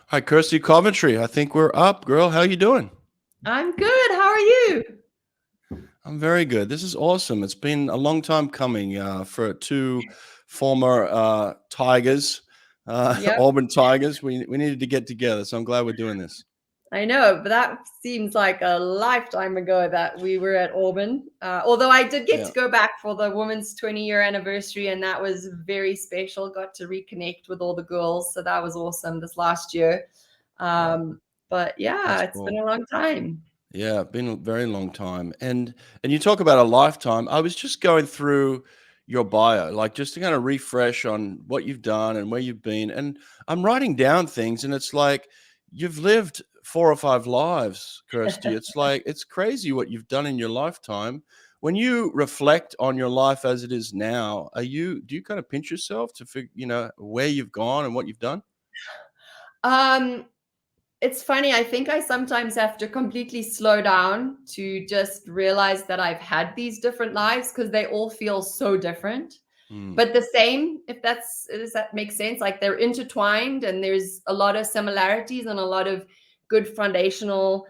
Hi, Kirsty Coventry. I think we're up, girl. How you doing? I'm good. How are you? I'm very good. This is awesome. It's been a long time coming for two former Tigers, Yep. Auburn Tigers. We needed to get together, so I'm glad we're doing this. I know, but that seems like a lifetime ago that we were at Auburn. Although I did get Yeah, to go back for the women's 20-year anniversary, and that was very special. Got to reconnect with all the girls, so that was awesome this last year. right. But yeah, That's it's been cool. a long time. Yeah, been a very long time. And you talk about a lifetime. I was just going through your bio, like just to kind of refresh on what you've done and where you've been. And I'm writing down things, and it's like you've lived 4 or 5 lives, Kirsty. It's like it's crazy what you've done in your lifetime. When you reflect on your life as it is now, do you kind of pinch yourself to figure, where you've gone and what you've done? Um, it's funny. I think I sometimes have to completely slow down to just realize that I've had these different lives because they all feel so different. Mm. But the same, if that's does that make sense? Like they're intertwined, and there's a lot of similarities and a lot of good foundational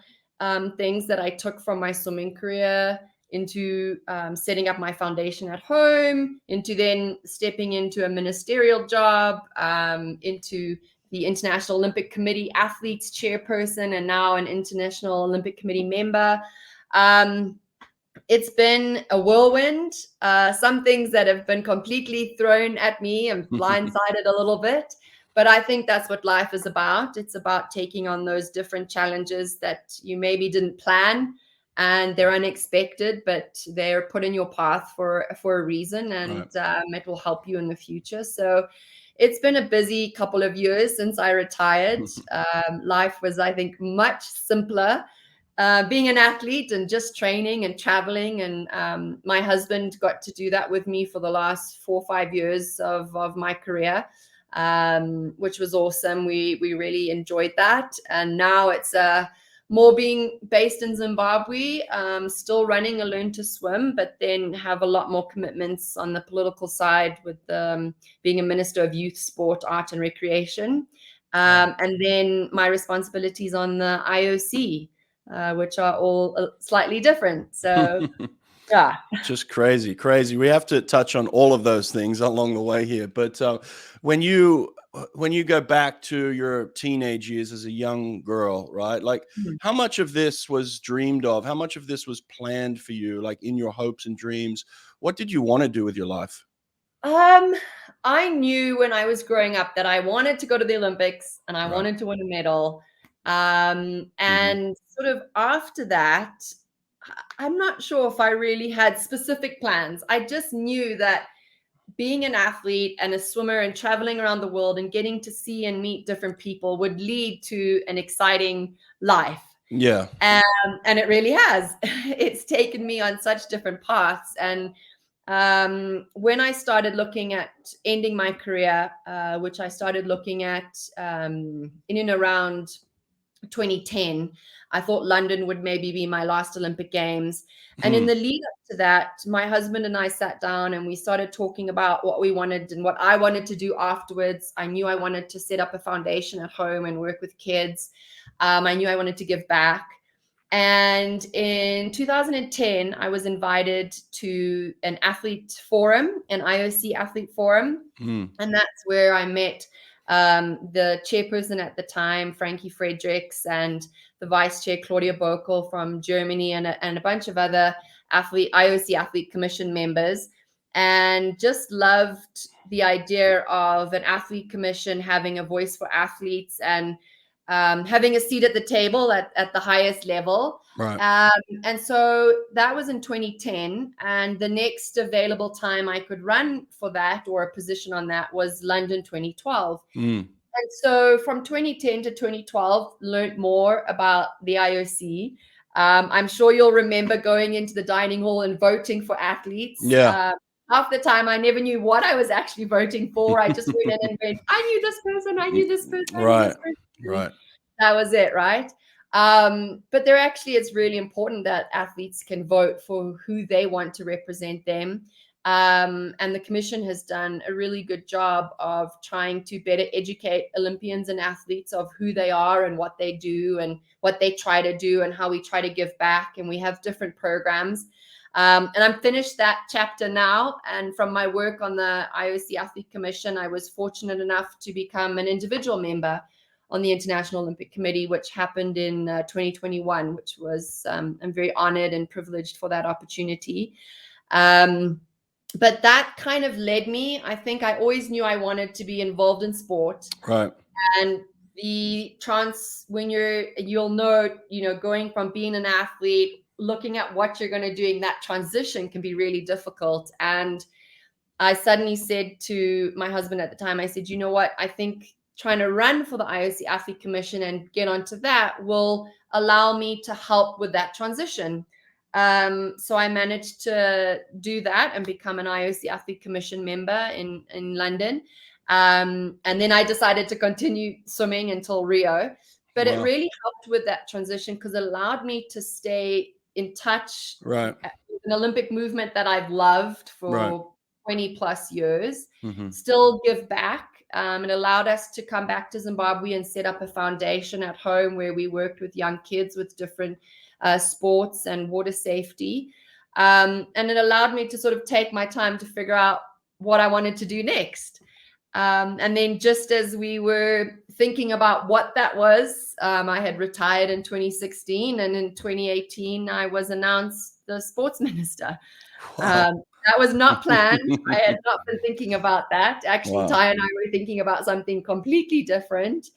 things that I took from my swimming career into setting up my foundation at home, into then stepping into a ministerial job, into the International Olympic Committee athletes chairperson, and now an International Olympic Committee member. Um, it's been a whirlwind. Some things that have been completely thrown at me and blindsided a little bit. But I think that's what life is about. It's about taking on those different challenges that you maybe didn't plan, and they're unexpected, but they're put in your path for a reason, Right. and it will help you in the future. So it's been a busy couple of years since I retired. Life was, I think, much simpler, being an athlete and just training and traveling. And my husband got to do that with me for the last 4 or 5 years of my career, which was awesome. We really enjoyed that. And now it's more being based in Zimbabwe, still running a Learn to Swim, but then have a lot more commitments on the political side with being a Minister of Youth, Sport, Art and Recreation. Wow. And then my responsibilities on the IOC, which are all slightly different. So, yeah. Just crazy, crazy. We have to touch on all of those things along the way here. But when you go back to your teenage years as a young girl, right? Like, how much of this was dreamed of? How much of this was planned for you, like in your hopes and dreams? What did you want to do with your life? Um, I knew when I was growing up that I wanted to go to the Olympics and I Right. wanted to win a medal. Hmm. And sort of after that, I'm not sure if I really had specific plans. I just knew that being an athlete and a swimmer and traveling around the world and getting to see and meet different people would lead to an exciting life. Yeah. And it really has. It's taken me on such different paths. And when I started looking at ending my career, which I started looking at in and around 2010, I thought London would maybe be my last Olympic Games. And in Hmm. the lead up to that, my husband and I sat down and we started talking about what we wanted and what I wanted to do afterwards. I knew I wanted to set up a foundation at home and work with kids. I knew I wanted to give back. And in 2010, I was invited to an athlete forum, an IOC athlete forum. Hmm. And that's where I met the chairperson at the time, Frankie Fredericks, and the vice chair, Claudia Bokel from Germany, and a bunch of other IOC Athlete Commission members. And just loved the idea of an athlete commission having a voice for athletes and having a seat at the table at the highest level. Right. Um, and so that was in 2010. And the next available time I could run for that or a position on that was London 2012. Hmm. And so from 2010 to 2012, learned more about the IOC. I'm sure you'll remember going into the dining hall and voting for athletes. Yeah. Half the time, I never knew what I was actually voting for. I just went in and went, I knew this person, I knew this person, I knew Right. this person. And Right. that was it, right? But there actually is really important that athletes can vote for who they want to represent them. And the commission has done a really good job of trying to better educate Olympians and athletes of who they are and what they do and what they try to do and how we try to give back. And we have different programs. And I'm finished that chapter now. And from my work on the IOC Athlete Commission, I was fortunate enough to become an individual member on the International Olympic Committee, which happened in 2021, which was, I'm very honored and privileged for that opportunity. But that kind of led me. I think I always knew I wanted to be involved in sport. Right. And when you'll know, going from being an athlete, looking at what you're going to do, that transition can be really difficult. And I suddenly said to my husband at the time, I said, you know what, I think trying to run for the IOC Athlete Commission and get onto that will allow me to help with that transition. So I managed to do that and become an IOC Athlete Commission member in London. And then I decided to continue swimming until Rio. But it really helped with that transition because it allowed me to stay in touch with an Olympic movement that I've loved for 20 plus years, still give back. It allowed us to come back to Zimbabwe and set up a foundation at home where we worked with young kids with different sports and water safety. And it allowed me to sort of take my time to figure out what I wanted to do next. And then just as we were thinking about what that was, I had retired in 2016. And in 2018, I was announced the sports minister. Wow. That was not planned. I had not been thinking about that. Actually, Ty and I were thinking about something completely different.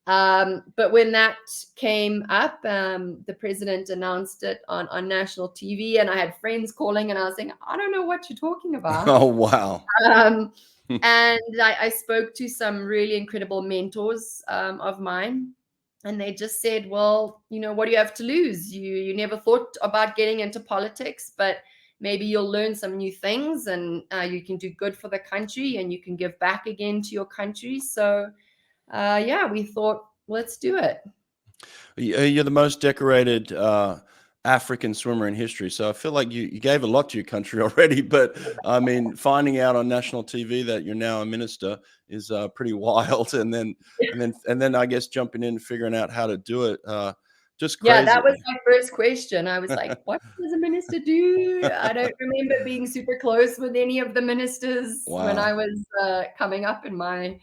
But when that came up, the president announced it on national TV, and I had friends calling, and I was saying, I don't know what you're talking about. Oh, wow. And I spoke to some really incredible mentors of mine, and they just said, well, what do you have to lose? You never thought about getting into politics, but maybe you'll learn some new things, and you can do good for the country, and you can give back again to your country. So we thought, let's do it. You're the most decorated African swimmer in history. So I feel like you gave a lot to your country already. But I mean, finding out on national TV that you're now a minister is pretty wild. And then I guess jumping in and figuring out how to do it. Just crazy. Yeah, that was my first question. I was like, what does a minister do? I don't remember being super close with any of the ministers when I was coming up in my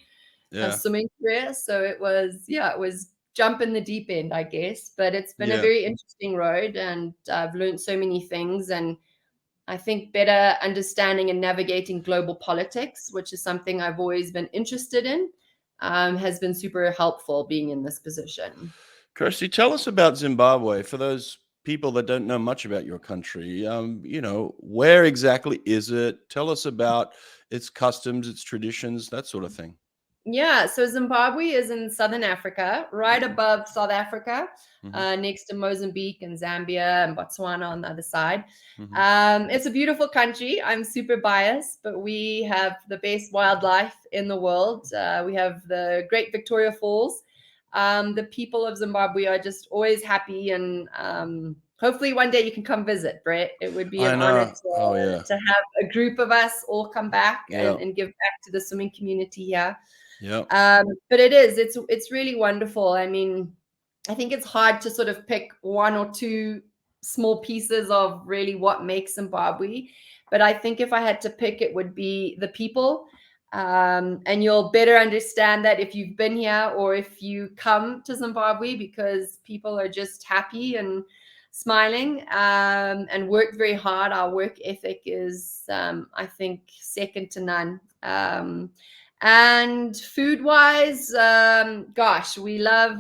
swimming career. So it was jump in the deep end, I guess. But it's been a very interesting road, and I've learned so many things. And I think better understanding and navigating global politics, which is something I've always been interested in, has been super helpful being in this position. Kirsty, tell us about Zimbabwe for those people that don't know much about your country. Where exactly is it? Tell us about its customs, its traditions, that sort of thing. Yeah, so Zimbabwe is in Southern Africa, right above South Africa, next to Mozambique and Zambia and Botswana on the other side. It's a beautiful country. I'm super biased, but we have the best wildlife in the world. We have the Great Victoria Falls. The people of Zimbabwe are just always happy, and hopefully one day you can come visit, Brett. It would be an honor to have a group of us all come back and give back to the swimming community here. Yeah. But it's really wonderful. I mean, I think it's hard to sort of pick one or two small pieces of really what makes Zimbabwe. But I think if I had to pick, it would be the people. And you'll better understand that if you've been here or if you come to Zimbabwe, because people are just happy and smiling and work very hard. Our work ethic is, I think, second to none. And food-wise, we love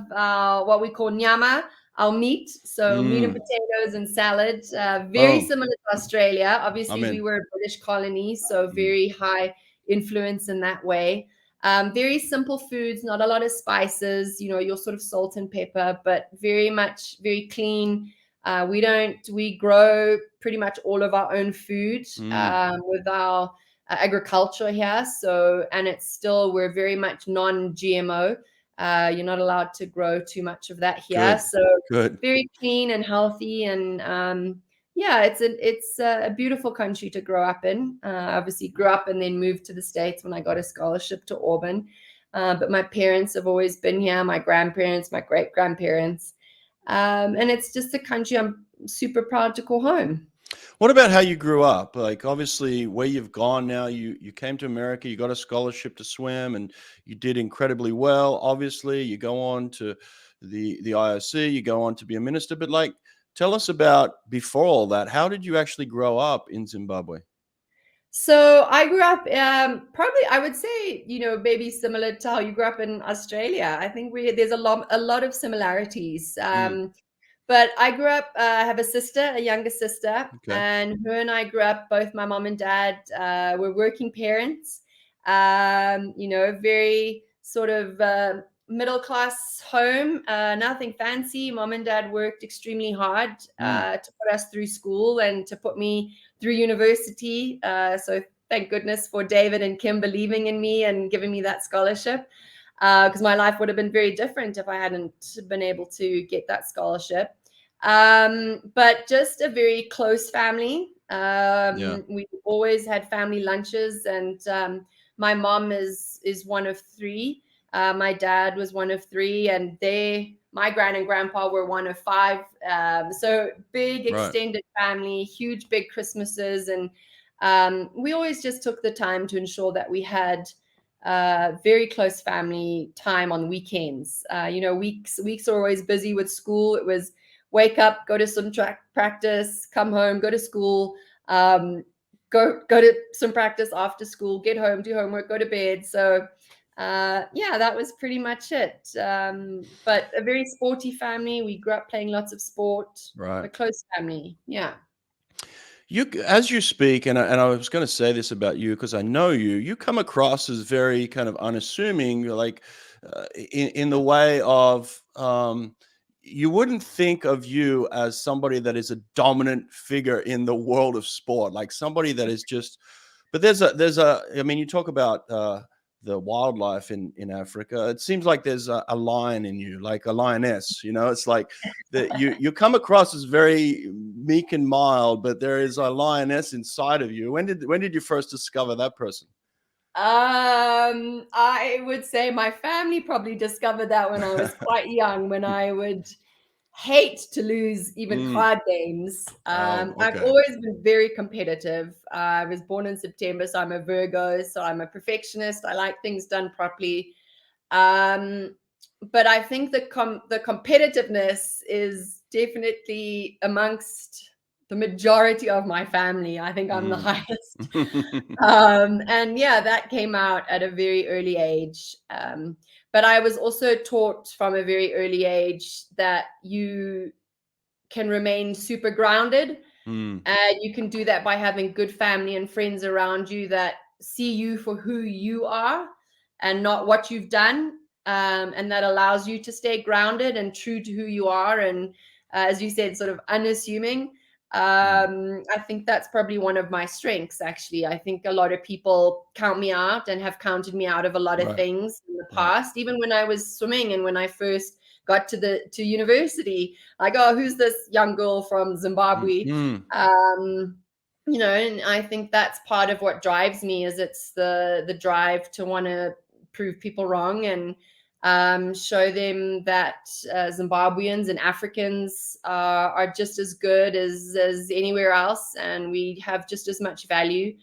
what we call nyama, our meat. So meat and potatoes and salad, very similar to Australia. Obviously, we were a British colony, so very high influence in that way. Very simple foods, not a lot of spices, your sort of salt and pepper, but very clean. We grow pretty much all of our own food with our agriculture here. So, and we're very much non-GMO. You're not allowed to grow too much of that here. Very clean and healthy, and Yeah, it's a beautiful country to grow up in. Obviously, grew up and then moved to the States when I got a scholarship to Auburn. But my parents have always been here. My grandparents, my great grandparents, and it's just a country I'm super proud to call home. What about how you grew up? Like, obviously, where you've gone now, you came to America, you got a scholarship to swim, and you did incredibly well. Obviously, you go on to the IOC, you go on to be a minister. But like, tell us about before all that. How did you actually grow up in Zimbabwe? So I grew up, probably I would say, maybe similar to how you grew up in Australia. I think there's a lot of similarities. Mm, But I grew up, I have a sister, a younger sister, okay. and her and I grew up, both my mom and dad were working parents, very sort of middle class home, nothing fancy. Mom and dad worked extremely hard Mm, to put us through school and to put me through university. So thank goodness for David and Kim believing in me and giving me that scholarship, because my life would have been very different if I hadn't been able to get that scholarship. But just a very close family. yeah. We always had family lunches, and my mom is one of three. My dad was one of three, and my grand and grandpa were one of five. So big Right. extended family, huge big Christmases, and we always just took the time to ensure that we had very close family time on weekends. Weeks are always busy with school. It was wake up, go to some track practice, come home, go to school, um, go to some practice after school, get home, do homework, go to bed. So yeah, that was pretty much it. But a very sporty family. We grew up playing lots of sport. A Right. close family. Yeah. As you speak, and I was going to say this about you because I know you. You come across as very kind of unassuming, like in the way of you wouldn't think of you as somebody that is a dominant figure in the world of sport, like somebody that is just. But there's a. I mean, you talk about the wildlife in Africa. It seems like there's a lion in you, like a lioness. It's like that you come across as very meek and mild, but there is a lioness inside of you. When did you first discover that person? I would say my family probably discovered that when I was quite young, when I would hate to lose even Mm. card games. Oh, I've okay. always been very competitive. I was born in September, so I'm a Virgo, so I'm a perfectionist. I like things done properly. Um, but I think the competitiveness is definitely amongst the majority of my family. I think I'm the Mm. highest. And yeah, that came out at a very early age. But I was also taught from a very early age that you can remain super grounded, Mm. and you can do that by having good family and friends around you that see you for who you are and not what you've done. And that allows you to stay grounded and true to who you are. And as you said, sort of unassuming. Mm. I think that's probably one of my strengths, actually. I think a lot of people count me out and have counted me out of a lot of Right. things in the Right. past, even when I was swimming and when I first got to university. Like, oh, who's this young girl from Mm. Zimbabwe? Mm. um and I think that's part of what drives me, is it's the drive to want to prove people wrong, and show them that Zimbabweans and Africans are just as good as anywhere else, and we have just as much value,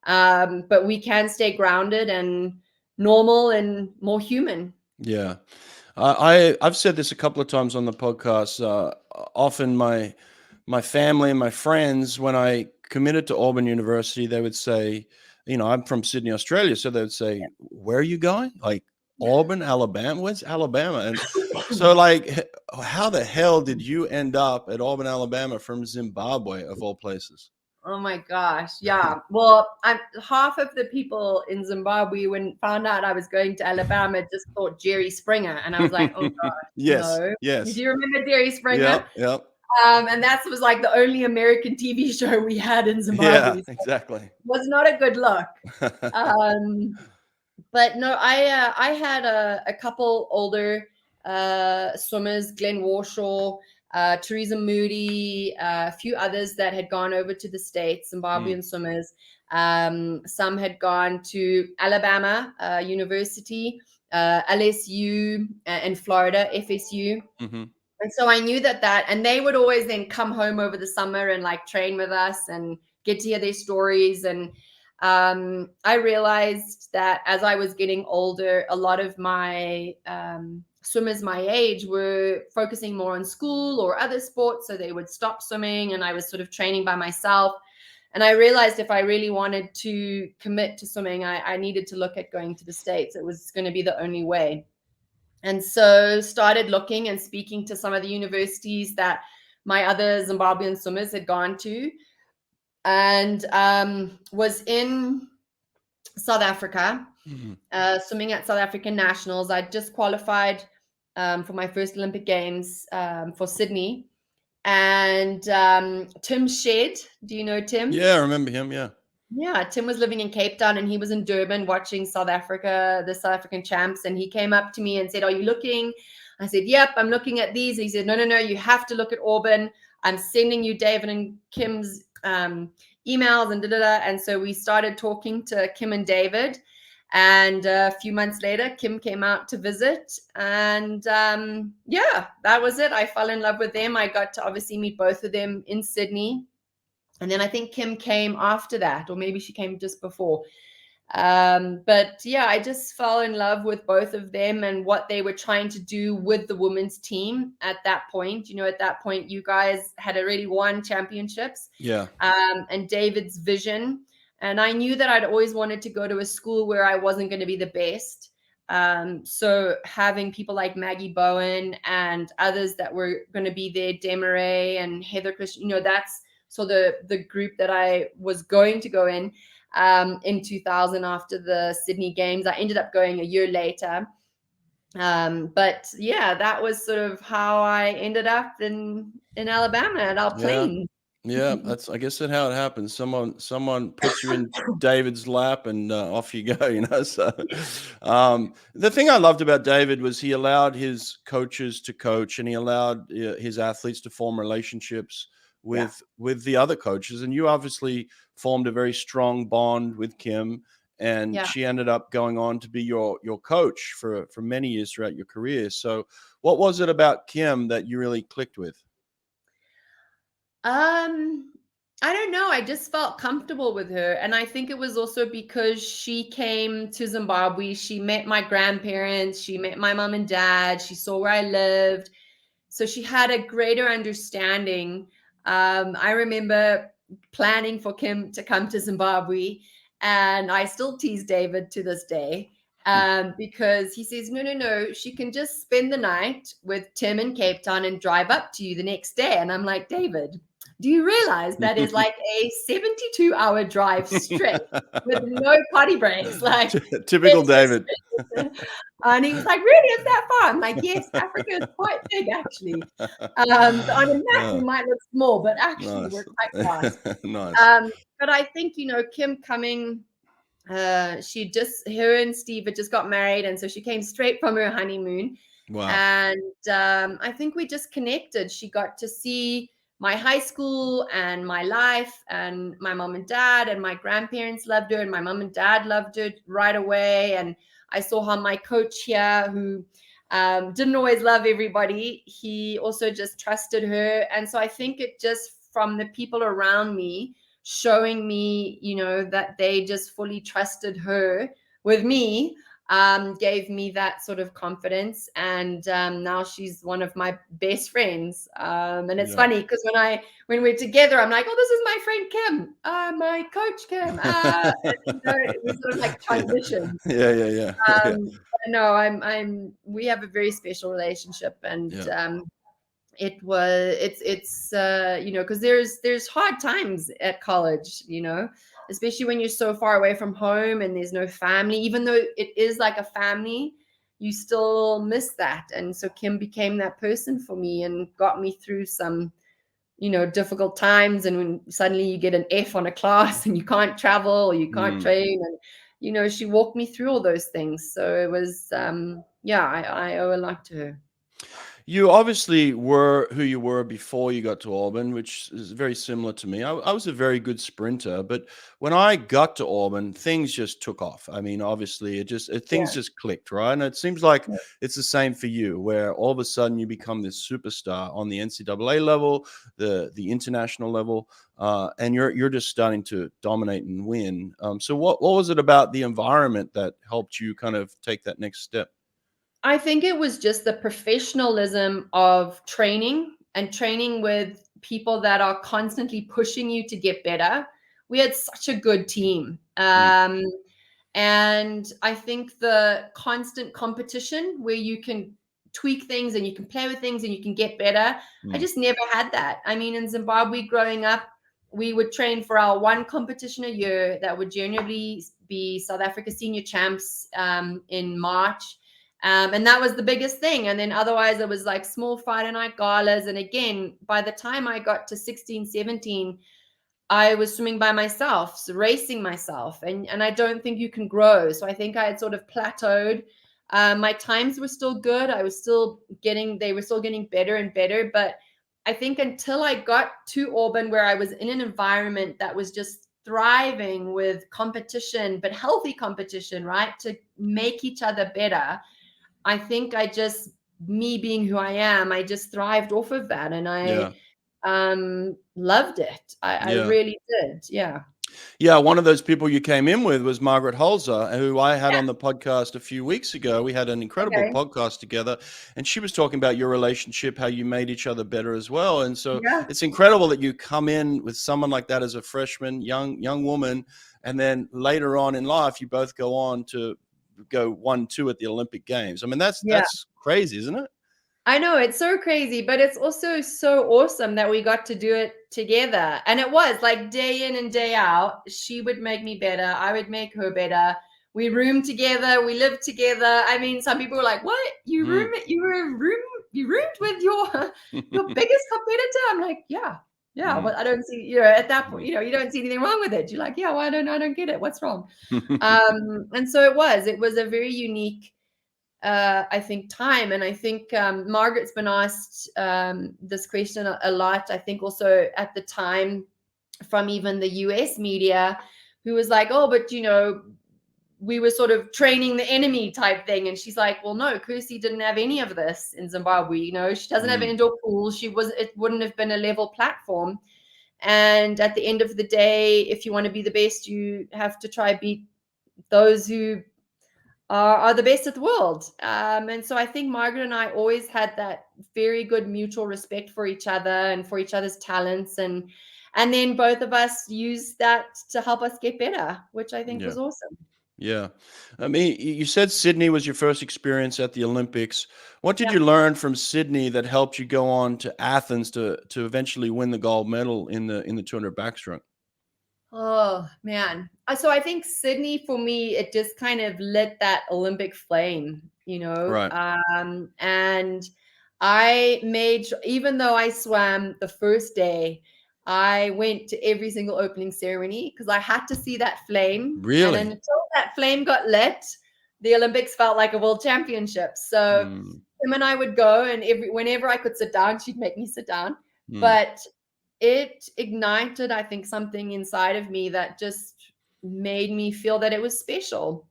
but we can stay grounded and normal and more human. Yeah. I've said this a couple of times on the podcast. Often my family and my friends, when I committed to Auburn University, they would say, I'm from Sydney, Australia, so they would say, "Where are you going?" Like Auburn, Alabama. Where's Alabama? And so, like, how the hell did you end up at Auburn, Alabama, from Zimbabwe of all places? Oh my gosh. Yeah. Well, half of the people in Zimbabwe, when found out I was going to Alabama, just thought Jerry Springer. And I was like, oh gosh, Yes. no. Do Yes. you remember Jerry Springer? Yep. Yep. And that was like the only American TV show we had in Zimbabwe. Yeah. So it Exactly. was not a good look. Um, but no, I had a couple older swimmers, Glenn Warshaw, Teresa Moody, a few others that had gone over to the States, Zimbabwean swimmers. Some had gone to Alabama University, LSU, and Florida, FSU. Mm-hmm. And so I knew and they would always then come home over the summer and like train with us and get to hear their stories. And I realized that as I was getting older, a lot of my swimmers my age were focusing more on school or other sports. So they would stop swimming and I was sort of training by myself. And I realized if I really wanted to commit to swimming, I needed to look at going to the States. It was going to be the only way. And so started looking and speaking to some of the universities that my other Zimbabwean swimmers had gone to, and was in South Africa, swimming at South African Nationals. I just qualified for my first Olympic Games for Sydney. And Tim Shed, do you know Tim? Yeah, I remember him, yeah. Yeah, Tim was living in Cape Town and he was in Durban watching South Africa, the South African champs. And he came up to me and said, "Are you looking?" I said, "Yep, I'm looking at these." He said, No, you have to look at Auburn. I'm sending you David and Kim's emails and da-da-da. And so we started talking to Kim and David. And a few months later, Kim came out to visit. And yeah, that was it. I fell in love with them. I got to obviously meet both of them in Sydney. And then I think Kim came after that, or maybe she came just before. But yeah, I just fell in love with both of them and what they were trying to do with the women's team at that point. At that point, you guys had already won championships. Yeah. And David's vision. And I knew that I'd always wanted to go to a school where I wasn't going to be the best. So having people like Maggie Bowen and others that were going to be there, Demaray and Heather Christian, that's so the group that I was going to go in 2000 after the Sydney Games. I ended up going a year later. But yeah, that was sort of how I ended up in Alabama at our plane. Yeah, I guess that's how it happens. Someone puts you in David's lap and off you go, So the thing I loved about David was he allowed his coaches to coach and he allowed his athletes to form relationships with the other coaches. And you obviously formed a very strong bond with Kim, and she ended up going on to be your coach for many years throughout your career. So what was it about Kim that you really clicked with? I don't know. I just felt comfortable with her. And I think it was also because she came to Zimbabwe. She met my grandparents. She met my mom and dad. She saw where I lived. So she had a greater understanding. I remember planning for Kim to come to Zimbabwe. And I still tease David to this day because he says, no, she can just spend the night with Tim in Cape Town and drive up to you the next day. And I'm like, David, do you realize that is like a 72-hour drive straight with no potty breaks? Like typical David. And he was like, "Really, is that far?" I'm like, "Yes, Africa is quite big, actually. On a map, we might look small, but actually, we're quite fast." Nice. But I think Kim coming, her and Steve had just got married, and so she came straight from her honeymoon. Wow. And I think we just connected. She got to see my high school and my life, and my mom and dad and my grandparents loved her, and my mom and dad loved her right away. And I saw how my coach here, who didn't always love everybody, he also just trusted her. And so I think it just from the people around me showing me, that they just fully trusted her with me, gave me that sort of confidence. And now she's one of my best friends. And it's funny because when we're together, I'm like, "Oh, this is my friend Kim, my coach Kim." We sort of like transition. Yeah. No, we have a very special relationship, and it's because there's hard times at college, especially when you're so far away from home and there's no family. Even though it is like a family, you still miss that. And so Kim became that person for me and got me through some difficult times. And when suddenly you get an F on a class and you can't travel or you can't train, and she walked me through all those things. So it was I owe a lot to her. You obviously were who you were before you got to Auburn, which is very similar to me. I was a very good sprinter, but when I got to Auburn, things just took off. I mean, obviously, things Yeah. just clicked, right? And it seems like it's the same for you, where all of a sudden you become this superstar on the NCAA level, the international level, and you're just starting to dominate and win. So, what was it about the environment that helped you kind of take that next step? I think it was just the professionalism of training and training with people that are constantly pushing you to get better. We had such a good team. Mm, And I think the constant competition where you can tweak things and you can play with things and you can get better, I mm, just never had that. I mean, in Zimbabwe growing up, we would train for our one competition a year that would generally be South Africa Senior Champs in March. And that was the biggest thing. And then otherwise, it was like small Friday night galas. And again, by the time I got to 16, 17, I was swimming by myself, so racing myself, and I don't think you can grow. So I think I had sort of plateaued. My times were still good. They were still getting better and better. But I think until I got to Auburn, where I was in an environment that was just thriving with competition, but healthy competition, right, to make each other better. I think me being who I am, I just thrived off of that, and I yeah, loved it. I yeah. really did. Yeah. Yeah, one of those people you came in with was Margaret Holzer, who I had Yeah. on the podcast a few weeks ago. We had an incredible Okay. podcast together, and she was talking about your relationship, how you made each other better as well. And so Yeah. it's incredible that you come in with someone like that as a freshman, young woman, and then later on in life, you both go on to go 1-2 at the Olympic Games. I mean, Yeah. that's crazy, isn't it? I know it's so crazy, but it's also so awesome that we got to do it together. And it was like day in and day out. She would make me better. I would make her better. We roomed together. We lived together. I mean, some people were like, "What? Mm. You roomed with your biggest competitor?" I'm like, "Yeah, yeah." Mm. But I don't see, at that point, Mm. you don't see anything wrong with it. You're like, "Yeah, well, I don't get it. What's wrong?" And so it was a very unique I think time. And I think Margaret's been asked this question a lot. I think also at the time from even the US media, who was like, "Oh, but we were sort of training the enemy type thing." And she's like, "Well, no, Kirsty didn't have any of this in Zimbabwe. She doesn't have an Mm. indoor pool. It wouldn't have been a level platform. And at the end of the day, if you want to be the best, you have to try beat those who are the best of the world." And so I think Margaret and I always had that very good mutual respect for each other and for each other's talents, and then both of us used that to help us get better, which I think Yeah. was awesome. Yeah. I mean, you said Sydney was your first experience at the Olympics. What did Yeah. you learn from Sydney that helped you go on to Athens to eventually win the gold medal in the 200 backstroke? Oh man. So I think Sydney for me, it just kind of lit that Olympic flame, Right. and even though I swam the first day, I went to every single opening ceremony because I had to see that flame. And Really? until that flame got lit, the Olympics felt like a world championship. So Mm, Tim and I would go, and whenever I could sit down, she'd make me sit down. mm, But it ignited, I think, something inside of me that just made me feel that it was special.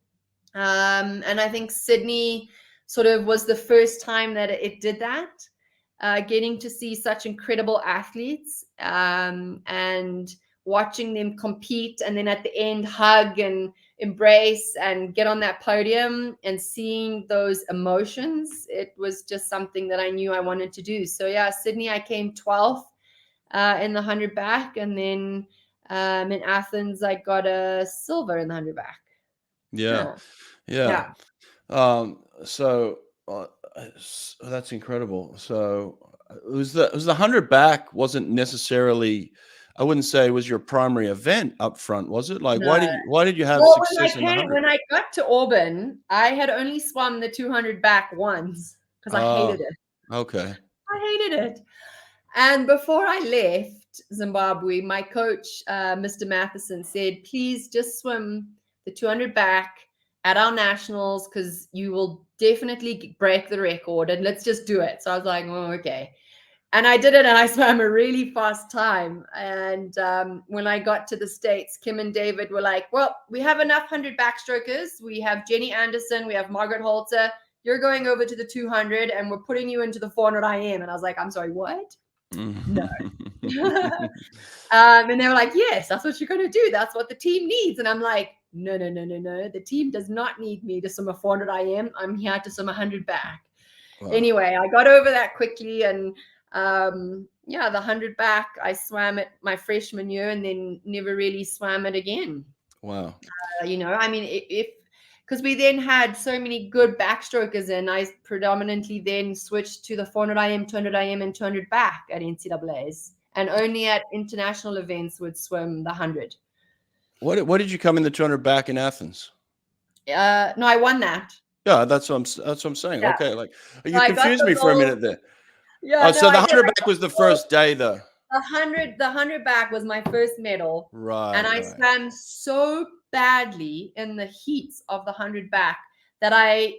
And I think Sydney sort of was the first time that it did that. Getting to see such incredible athletes and watching them compete, and then at the end hug and embrace and get on that podium and seeing those emotions, it was just something that I knew I wanted to do. So yeah, Sydney, I came 12th in the 100 back, and then in Athens, I got a silver in the 100 back. yeah. Yeah, Yeah. yeah, So that's incredible. So it was the 100 back wasn't necessarily, I wouldn't say it was your primary event up front, was it? Like no. why did you have Well, success in the 100? when I got to Auburn, I had only swum the 200 back once because I hated Oh, it. okay. I hated it. And before I left Zimbabwe, my coach, Mr. Matheson, said, "Please just swim the 200 back at our nationals because you will definitely break the record, and let's just do it. So I was like, oh, okay. And I did it, and I swam a really fast time. And when I got to the States, Kim and David were like, well, we have enough 100 backstrokers. We have Jenny Anderson. We have Margaret Holzer. You're going over to the 200, and we're putting you into the 400 IM. And I was like, I'm sorry, what? No. And they were like, yes, that's what you're going to do. That's what the team needs. And I'm like, no. The team does not need me to swim a 400 IM. I'm here to swim 100 back. Wow. Anyway, I got over that quickly. And the 100 back, I swam it my freshman year and then never really swam it again. Wow. I mean, because we then had so many good backstrokers, and I predominantly then switched to the 400 IM, 200 IM, and 200 back at NCAAs, and only at international events would swim the 100. What did you come in the 200 back in Athens? No, I won that. Yeah, that's what I'm saying. Yeah. Okay, like you confused me for a minute there. Yeah. Oh, so the 100 back was the first day, though. The 100 back was my first medal. Right. And I swam so badly in the heats of the 100 back that I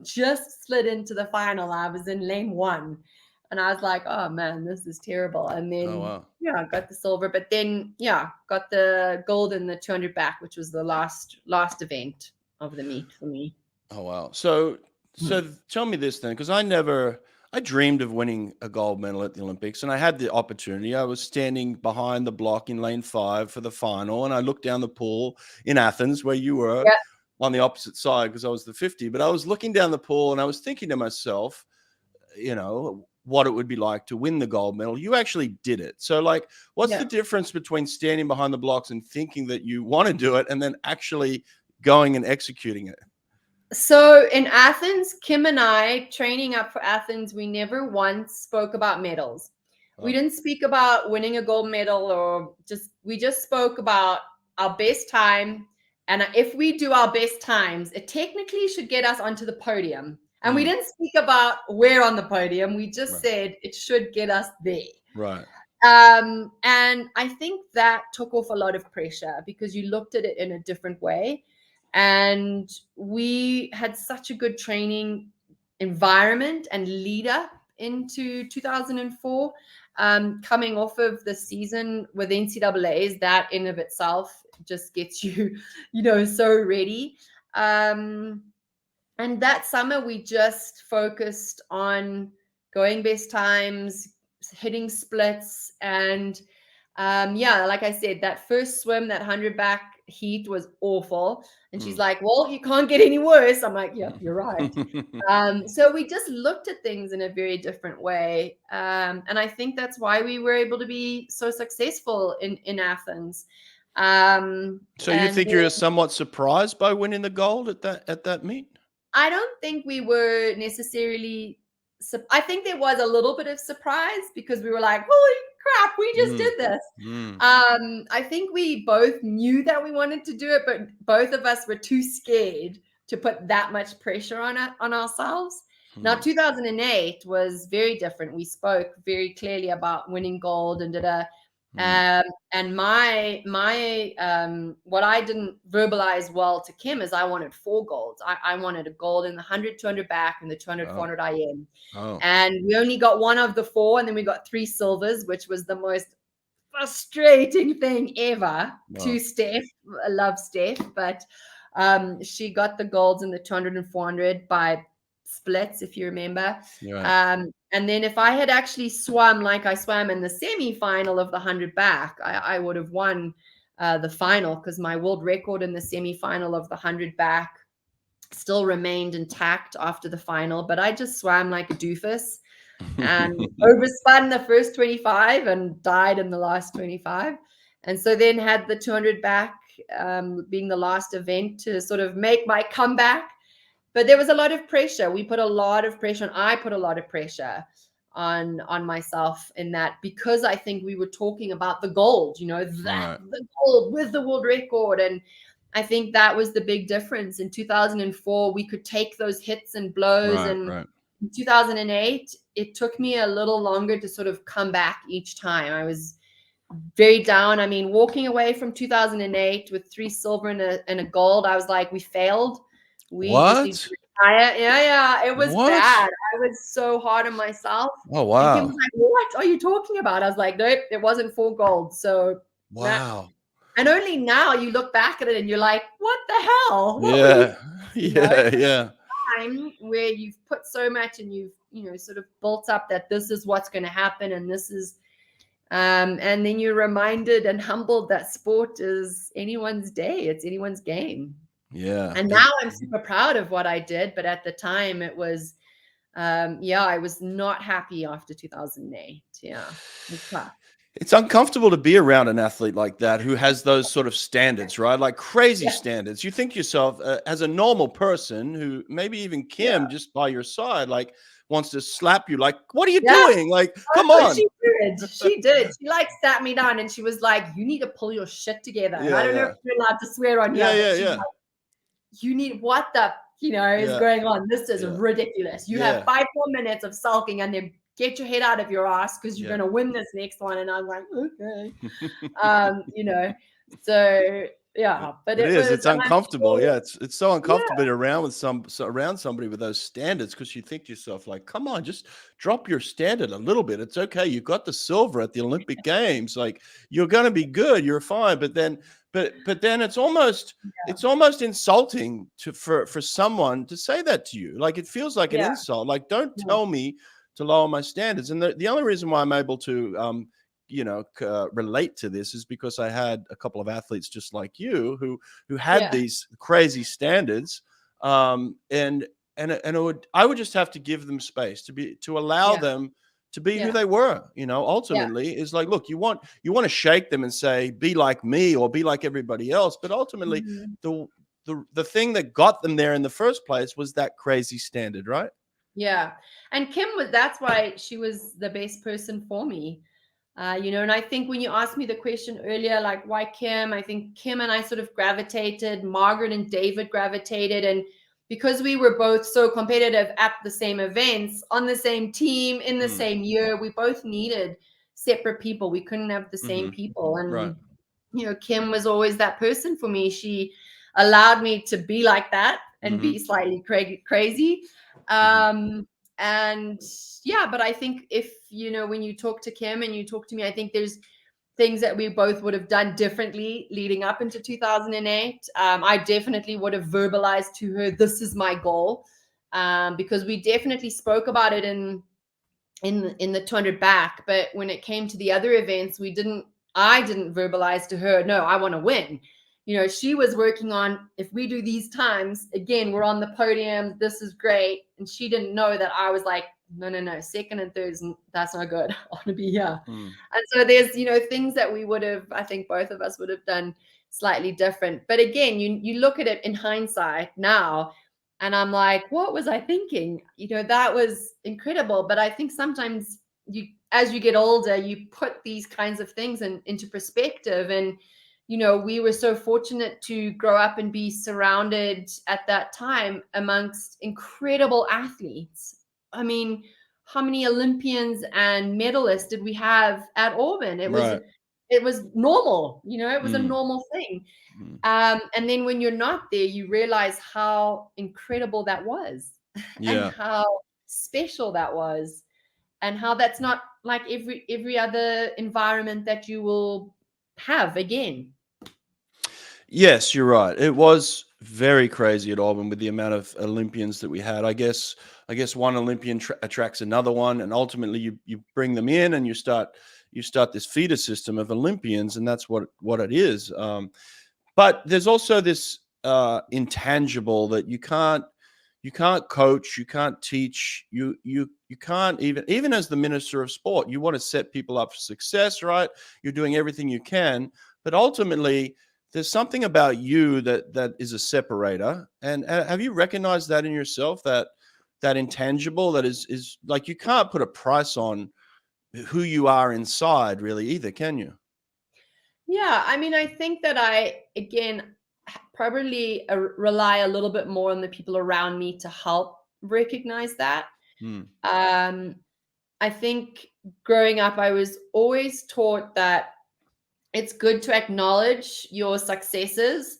just slid into the final. I was in lane 1. And I was like, oh man, this is terrible. And then I got the silver, but then got the gold in the 200 back, which was the last event of the meet for me. Oh wow. So tell me this then, because I dreamed of winning a gold medal at the Olympics, and I had the opportunity. I was standing behind the block in lane 5 for the final, and I looked down the pool in Athens where you were on the opposite side because I was the 50. But I was looking down the pool and I was thinking to myself, what it would be like to win the gold medal. You actually did it. So like, what's the difference between standing behind the blocks and thinking that you want to do it and then actually going and executing it? So in Athens, Kim and I, training up for Athens, we never once spoke about medals. Oh. We didn't speak about winning a gold medal, we just spoke about our best time. And if we do our best times, it technically should get us onto the podium. And we didn't speak about where on the podium. We just said it should get us there. Right. And I think that took off a lot of pressure because you looked at it in a different way. And we had such a good training environment and lead up into 2004. Coming off of the season with NCAAs, that in of itself just gets you, so ready. And that summer, we just focused on going best times, hitting splits. And like I said, that first swim, that 100 back heat was awful. And she's like, well, you can't get any worse. I'm like, yeah, you're right. So we just looked at things in a very different way. And I think that's why we were able to be so successful in Athens. So you think you're somewhat surprised by winning the gold at that meet? I don't think we were necessarily. I think there was a little bit of surprise because we were like, holy crap, we just did this. I think we both knew that we wanted to do it, but both of us were too scared to put that much pressure on ourselves. Now, 2008 was very different. We spoke very clearly about winning gold and and my what I didn't verbalize well to Kim is I wanted 4 golds. I wanted a gold in the 100, 200 back and the 200, 400 IM. And we only got 1 of the 4, and then we got 3 silvers, which was the most frustrating thing ever to Steph. I love Steph, but she got the golds in the 200 and 400 by splits, if you remember. And then if I had actually swum like I swam in the semi-final of the 100 back, I would have won the final because my world record in the semi-final of the 100 back still remained intact after the final. But I just swam like a doofus and overspun the first 25 and died in the last 25. And so then had the 200 back being the last event to sort of make my comeback. But there was a lot of pressure. We put a lot of pressure, and I put a lot of pressure on myself in that because I think we were talking about the gold, the gold with the world record. And I think that was the big difference. In 2004, we could take those hits and blows. In 2008, it took me a little longer to sort of come back each time. I was very down. I mean, walking away from 2008 with 3 silver and a gold, I was like, we failed. We just need to What? retire. Yeah, it was What? bad. I was so hard on myself. Oh, And Kim was wow. like, "What are you talking about?" I was like, "Nope, it wasn't for gold." So that, Wow. and only now you look back at it and you're like, "What the hell? What were you?" Yeah. Yeah, Because yeah. time where you've put so much and you've sort of built up that this is what's going to happen and this is and then you're reminded and humbled that sport is anyone's day, it's anyone's game. Yeah. And now I'm super proud of what I did, but at the time it was I was not happy after 2008. Yeah, it was tough. It's uncomfortable to be around an athlete like that who has those sort of standards, right? Like crazy Yeah, standards. You think to yourself, as a normal person who maybe even yeah, Kim just by your side, like wants to slap you, like, what are you yeah. doing? Like, come Oh, on. she did. She did. She like sat me down and she was like, "You need to pull your shit together." And I Yeah, don't know if yeah. you're allowed to swear on Yeah, here, but yeah, she's yeah. like, "You need what the is Yeah, going on? This is yeah, ridiculous. You have yeah, 5 more minutes of sulking and then get your head out of your ass because you're yeah. gonna win this next one." And I'm like, "Okay." Um, you know, so yeah, but It it is. was, It's and I'm uncomfortable. sure, Yeah, it's so uncomfortable yeah, being around with around somebody with those standards because you think to yourself like, come on, just drop your standard a little bit. It's okay. You got the silver at the Olympic Games. Like you're going to be good. You're fine. But then it's almost insulting to for someone to say that to you. Like it feels like an yeah, insult. Like don't yeah, tell me to lower my standards. And the only reason why I'm able to relate to this is because I had a couple of athletes just like you who had yeah, these crazy standards, and I would just have to give them space to allow yeah, them to be who yeah, they were. yeah, Ultimately, is like, look, you want to shake them and say, be like me or be like everybody else, but ultimately, mhm, the thing that got them there in the first place was that crazy standard, right? yeah. And Kim was, that's why she was the best person for me. And I think when you asked me the question earlier, like why Kim, I think Kim and I sort of gravitated, Margaret and David gravitated. And because we were both so competitive at the same events, on the same team, in the Mm, same year, we both needed separate people. We couldn't have the same hmm. people. Right. And, Kim was always that person for me. She allowed me to be like that and Hmm. be slightly crazy. Hmm. Um, and yeah, but I think if when you talk to Kim and you talk to me, I think there's things that we both would have done differently leading up into 2008. I definitely would have verbalized to her, this is my goal, because we definitely spoke about it in the 200 back. But when it came to the other events, I didn't verbalize to her, no, I want to win. She was working on, if we do these times again, we're on the podium, this is great. And she didn't know that I was like, no, second and third, that's not good. I want to be here. Mm. And so there's things that we would have, I think both of us would have done slightly different. But again, you look at it in hindsight now, and I'm like, what was I thinking? That was incredible. But I think sometimes as you get older, you put these kinds of things into perspective. And, we were so fortunate to grow up and be surrounded at that time amongst incredible athletes. I mean, how many Olympians and medalists did we have at Auburn? Right. It was normal, it was a Mm. normal thing. Mm. And then when you're not there, you realize how incredible that was and Yeah. how special that was, and how that's not like every other environment that you will have again. Yes, you're right. It was very crazy at Auburn with the amount of Olympians that we had. I guess one Olympian attracts another one, and ultimately you bring them in and you start this feeder system of Olympians, and that's what it is. But there's also this intangible that you can't coach, you can't teach, you can't even as the minister of sport, you want to set people up for success, right? You're doing everything you can, but ultimately there's something about you that is a separator. And have you recognized that in yourself, that intangible that is like you can't put a price on who you are inside really either, can you? Yeah, I mean, I think that I, again, probably rely a little bit more on the people around me to help recognize that. Hmm. Um, I think growing up, I was always taught that it's good to acknowledge your successes,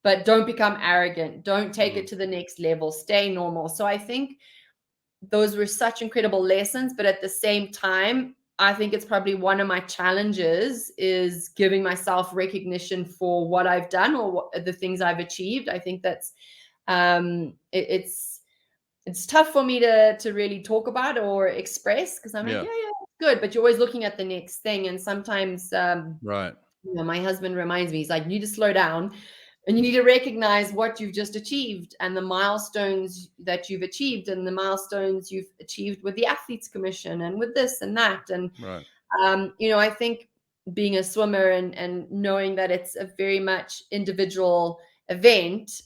but don't become arrogant. Don't take it to the next level. Stay normal. So I think those were such incredible lessons, but at the same time, I think it's probably one of my challenges is giving myself recognition for what I've done or the things I've achieved. I think that's it's tough for me to really talk about or express, because I'm like, Yeah. yeah, it's good, but you're always looking at the next thing. And sometimes Right. my husband reminds me, he's like, you need to slow down and you need to recognize what you've just achieved and the milestones that you've achieved and the milestones you've achieved with the Athletes Commission and with this and that. And, Right. I think being a swimmer and knowing that it's a very much individual event,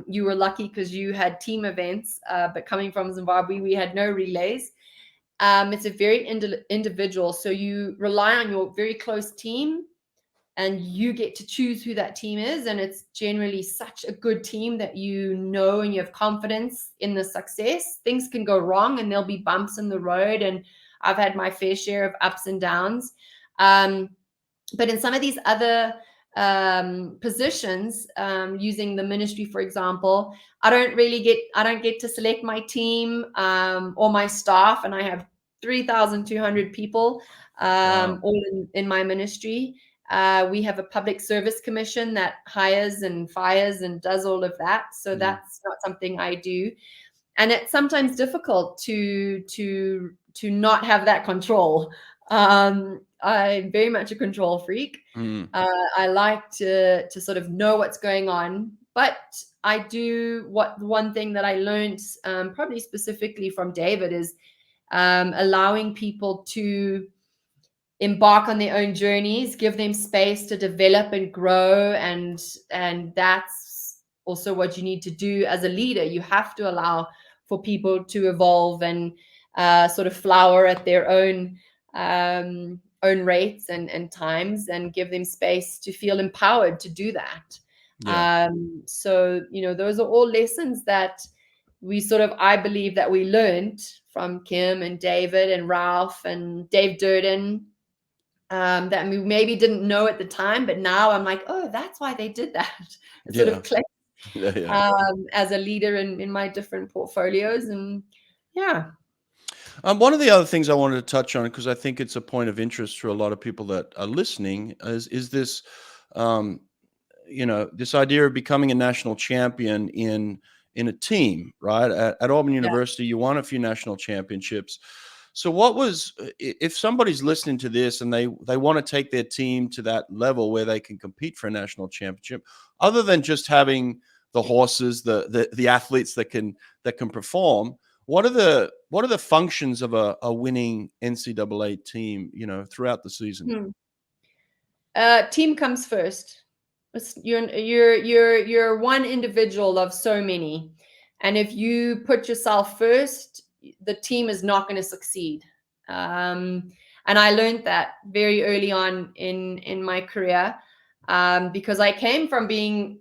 you were lucky because you had team events, but coming from Zimbabwe, we had no relays. It's a very individual. So you rely on your very close team and you get to choose who that team is. And it's generally such a good team that and you have confidence in the success. Things can go wrong and there'll be bumps in the road. And I've had my fair share of ups and downs. But in some of these other positions, using the ministry, for example, I don't get to select my team or my staff. And I have 3,200 people all in my ministry. We have a public service commission that hires and fires and does all of that. So that's not something I do. And it's sometimes difficult to not have that control. I'm very much a control freak. I like to sort of know what's going on, but I do one thing that I learned probably specifically from David is allowing people to embark on their own journeys, give them space to develop and grow. And that's also what you need to do as a leader. You have to allow for people to evolve and sort of flower at their own rates and times, and give them space to feel empowered to do that. So, those are all lessons that I believe that we learned from Kim and David and Ralph and Dave Durden, that we maybe didn't know at the time, but now I'm like, oh, that's why they did that. It sort of clicked as a leader in my different portfolios. And one of the other things I wanted to touch on, because I think it's a point of interest for a lot of people that are listening, is this, this idea of becoming a national champion in a team, right? At Auburn University, you won a few national championships. So if somebody's listening to this and they want to take their team to that level where they can compete for a national championship, other than just having the horses, the athletes that can perform, what are the functions of a winning NCAA team, throughout the season? Team comes first. You're one individual of so many, and if you put yourself first, the team is not going to succeed. And I learned that very early on in my career, because I came from being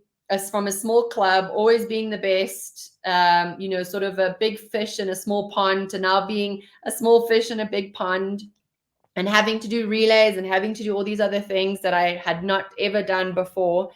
from a small club, always being the best, sort of a big fish in a small pond, to now being a small fish in a big pond, and having to do relays and having to do all these other things that I had not ever done before.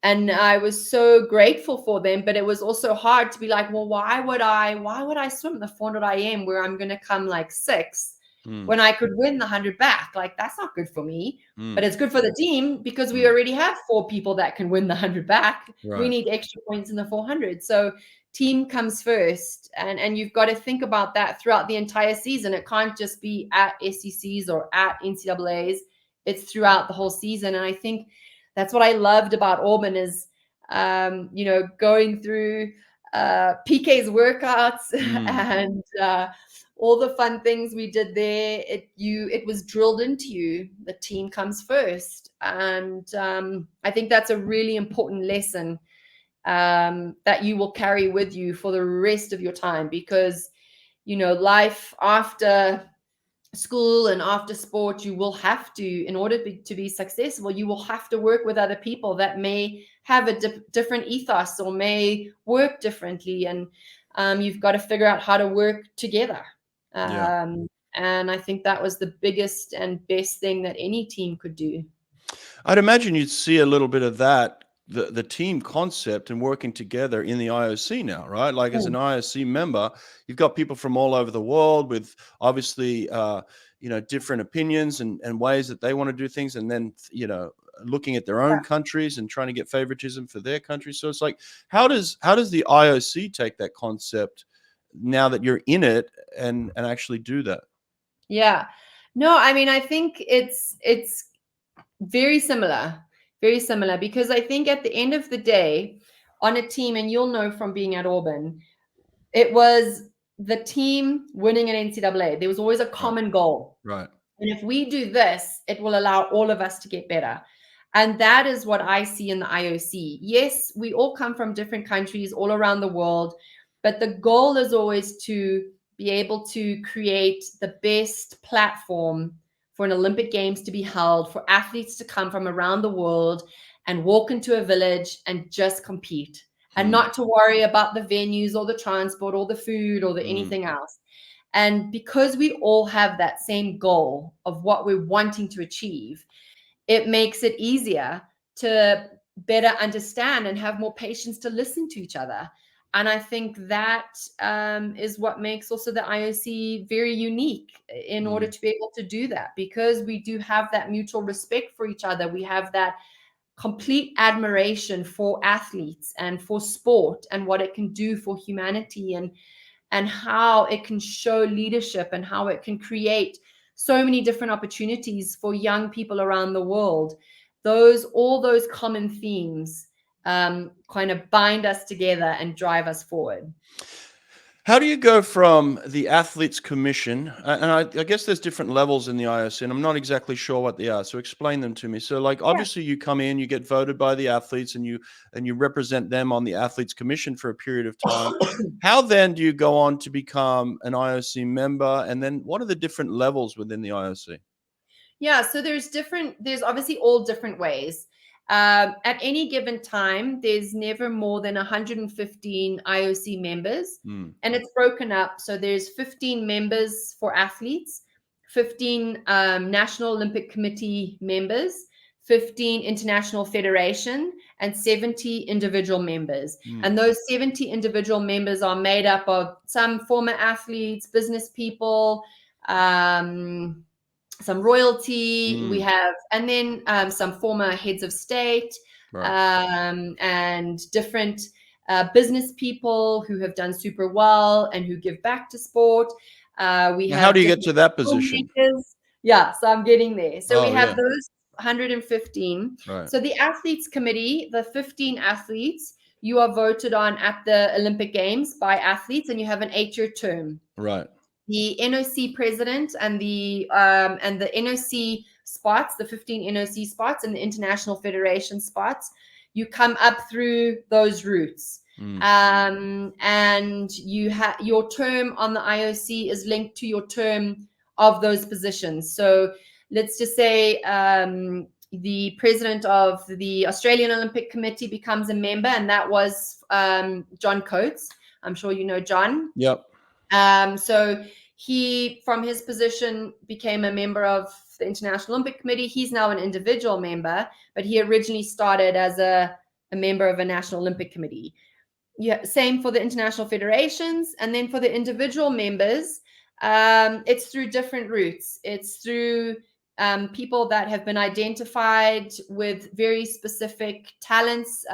And I was so grateful for them, but it was also hard to be like, well, why would I swim the 400 IM where I'm going to come like sixth when I could win the 100 back? Like, that's not good for me, but it's good for the team because we already have 4 people that can win the 100 back. Right. We need extra points in the 400. So team comes first. And you've got to think about that throughout the entire season. It can't just be at SECs or at NCAAs. It's throughout the whole season. And I think that's what I loved about Auburn is, going through PK's workouts and all the fun things we did there. It was drilled into you. The team comes first. And I think that's a really important lesson that you will carry with you for the rest of your time, because, life after school and after sport, you will have to, in order to be successful, you will have to work with other people that may have a different ethos or may work differently. And you've got to figure out how to work together. And I think that was the biggest and best thing that any team could do. I'd imagine you'd see a little bit of that the team concept and working together in the IOC now, right? Like as an Mm. IOC member, you've got people from all over the world with obviously different opinions and ways that they want to do things, and then looking at their own countries and trying to get favoritism for their country. So it's like, how does the IOC take that concept now that you're in it and actually do that? Yeah. No, I mean, I think it's very similar, very similar, because I think at the end of the day, on a team, and you'll know from being at Auburn, it was the team winning an NCAA. There was always a common goal. Right. And if we do this, it will allow all of us to get better. And that is what I see in the IOC. Yes, we all come from different countries all around the world, but the goal is always to be able to create the best platform for an Olympic Games to be held, for athletes to come from around the world and walk into a village and just compete and not to worry about the venues or the transport or the food or anything else. And because we all have that same goal of what we're wanting to achieve, it makes it easier to better understand and have more patience to listen to each other. And I think that is what makes also the IOC very unique in order to be able to do that, because we do have that mutual respect for each other. We have that complete admiration for athletes and for sport and what it can do for humanity, and how it can show leadership and how it can create so many different opportunities for young people around the world. All those common themes kind of bind us together and drive us forward. How do you go from the athletes commission, and I guess there's different levels in the IOC, and I'm not exactly sure what they are, so explain them to me. So like, obviously you come in, you get voted by the athletes, and you represent them on the athletes commission for a period of time. How then do you go on to become an IOC member, and then what are the different levels within the IOC? Yeah, so there's obviously all different ways. At any given time, there's never more than 115 IOC members, and it's broken up. So there's 15 members for athletes, 15 National Olympic Committee members, 15 International Federation, and 70 individual members. And those 70 individual members are made up of some former athletes, business people, some royalty, we have, and then some former heads of state, and different business people who have done super well and who give back to sport. How do you get to that position? Yeah, so I'm getting there. So we have yeah. those 115. Right. So the athletes committee, the 15 athletes, you are voted on at the Olympic Games by athletes, and you have an 8-year term. Right. The NOC president and the NOC spots, the 15 NOC spots and the International Federation spots, you come up through those routes. And you have your term on the IOC is linked to your term of those positions. So let's just say the president of the Australian Olympic Committee becomes a member, and that was John Coates. I'm sure you know John. Yep. So he, from his position, became a member of the International Olympic Committee. He's now an individual member, but he originally started as a member of a National Olympic Committee. Yeah, same for the international federations. And then for the individual members, it's through different routes. It's through people that have been identified with very specific talents,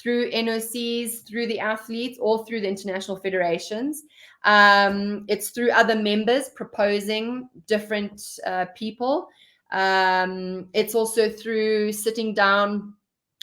through NOCs, through the athletes, or through the international federations. It's through other members proposing different people. It's also through sitting down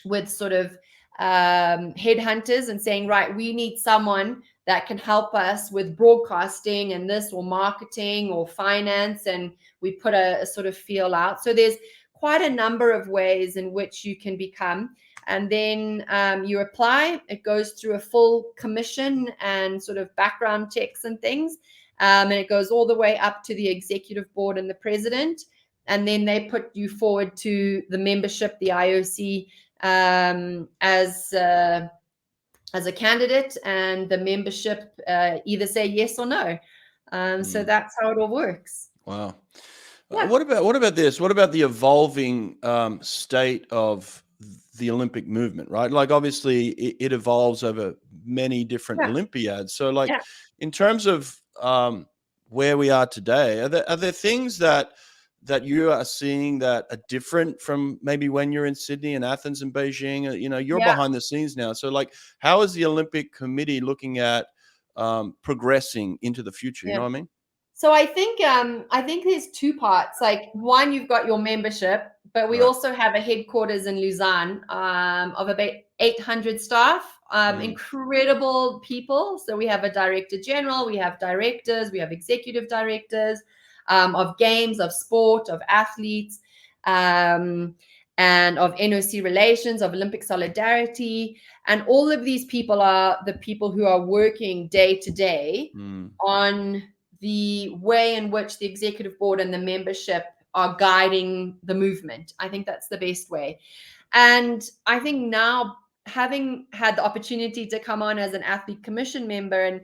with sort of headhunters and saying, right, we need someone that can help us with broadcasting and this, or marketing or finance, and we put a sort of feel out. So there's quite a number of ways in which you can become. And then you apply. It goes through a full commission and sort of background checks and things. And it goes all the way up to the executive board and the president. And then they put you forward to the membership, the IOC, as a candidate, and the membership either say yes or no. So that's how it all works. Wow. Yeah. What about this? What about the evolving state of the Olympic movement, right? Like obviously it evolves over many different Yeah. Olympiads. So like Yeah. in terms of where we are today, are there things that you are seeing that are different from maybe when you're in Sydney and Athens and Beijing? You know, you're Yeah. behind the scenes now. So like how is the Olympic Committee looking at progressing into the future? You know Yeah. what I mean? So I think there's two parts. Like one, you've got your membership, but we Right. also have a headquarters in Lausanne of about 800 staff, Mm, incredible people. So we have a director general, we have directors, we have executive directors of games, of sport, of athletes, um, and of NOC relations, of Olympic solidarity. And all of these people are the people who are working day to day mm, on the way in which the executive board and the membership are guiding the movement. I think that's the best way. And I think now, having had the opportunity to come on as an athlete commission member and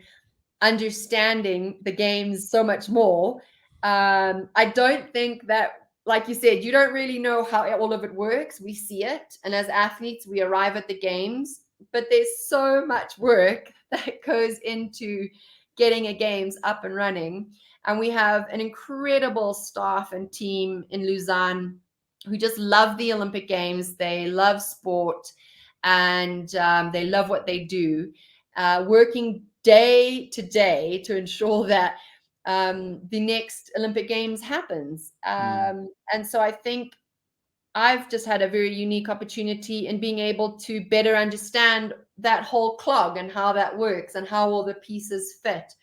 understanding the games so much more, I don't think that, like you said, you don't really know how all of it works. We see it, and as athletes we arrive at the games, but there's so much work that goes into getting a games up and running. And we have an incredible staff and team in Lausanne who just love the Olympic Games. They love sport, and they love what they do, working day to day to ensure that the next Olympic Games happens. mm. And so I think I've just had a very unique opportunity in being able to better understand that whole clog and how that works and how all the pieces fit.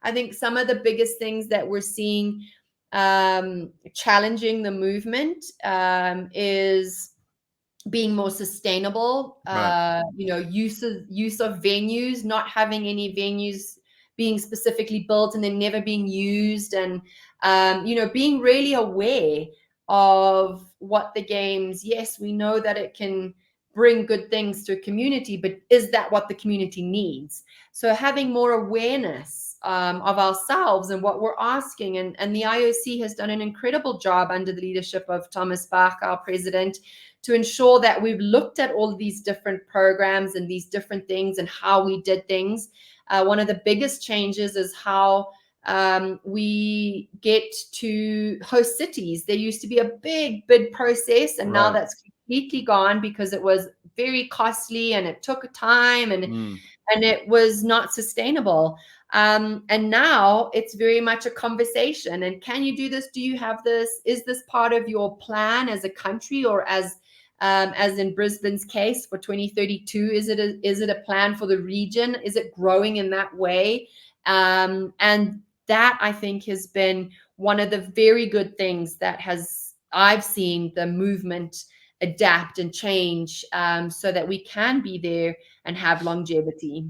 I think some of the biggest things that we're seeing challenging the movement is being more sustainable, Right. use of venues, not having any venues being specifically built and then never being used, and being really aware of what the games. Yes, we know that it can bring good things to a community, but is that what the community needs? So having more awareness of ourselves and what we're asking, and the IOC has done an incredible job under the leadership of Thomas Bach, our president, to ensure that we've looked at all of these different programs and these different things and how we did things. One of the biggest changes is how we get to host cities. There used to be a big bid process, and now Right. that's completely gone because it was very costly and it took time, and Mm, it was not sustainable. And now it's very much a conversation. And can you do this? Do you have this? Is this part of your plan as a country, or as in Brisbane's case for 2032? Is it a plan for the region? Is it growing in that way? And that, I think, has been one of the very good things that I've seen the movement adapt and change, so that we can be there and have longevity.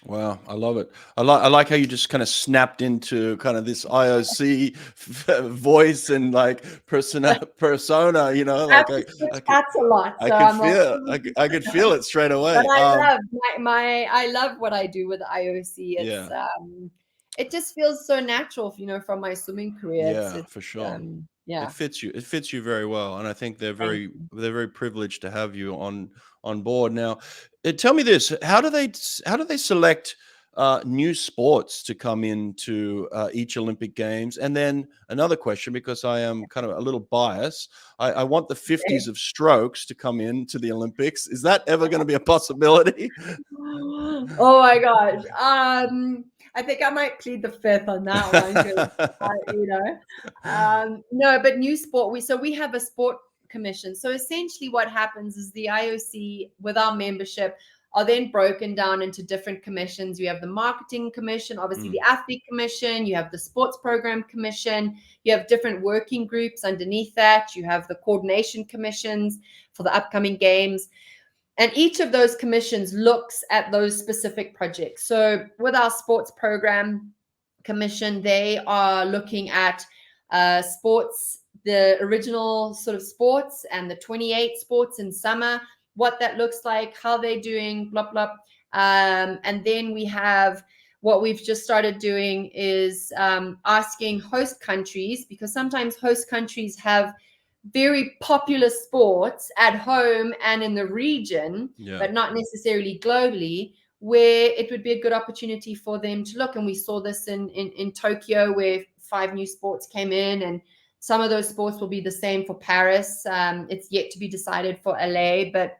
wow, I love it. I like how you just kind of snapped into kind of this IOC voice and like persona. You know, I have like to switch hats a lot, I so could I'm like, feel I could feel it straight but away. I love I love what I do with the IOC. It's Yeah, it just feels so natural, from my swimming career. It's yeah, for sure. yeah. It fits you very well, and I think Thank you. they're very privileged to have you on board. Now, tell me this: how do they select new sports to come into each Olympic Games? And then another question, because I am kind of a little biased, I want the 50s of strokes to come into the Olympics. Is that ever going to be a possibility? Oh my gosh. I think I might plead the fifth on that one because no, but new sport. We have a sport commission. So essentially, what happens is the IOC, with our membership, are then broken down into different commissions. You have the marketing commission, obviously the Mm, athlete commission. You have the sports program commission. You have different working groups underneath that. You have the coordination commissions for the upcoming games. And each of those commissions looks at those specific projects. So with our sports program commission, they are looking at sports, the original sort of sports and the 28 sports in summer, what that looks like, how they're doing, blah, blah. And then we have what we've just started doing is asking host countries, because sometimes host countries have very popular sports at home and in the region, Yeah. but not necessarily globally, where it would be a good opportunity for them to look. And we saw this in Tokyo, where 5 new sports came in, and some of those sports will be the same for Paris. It's yet to be decided for LA, but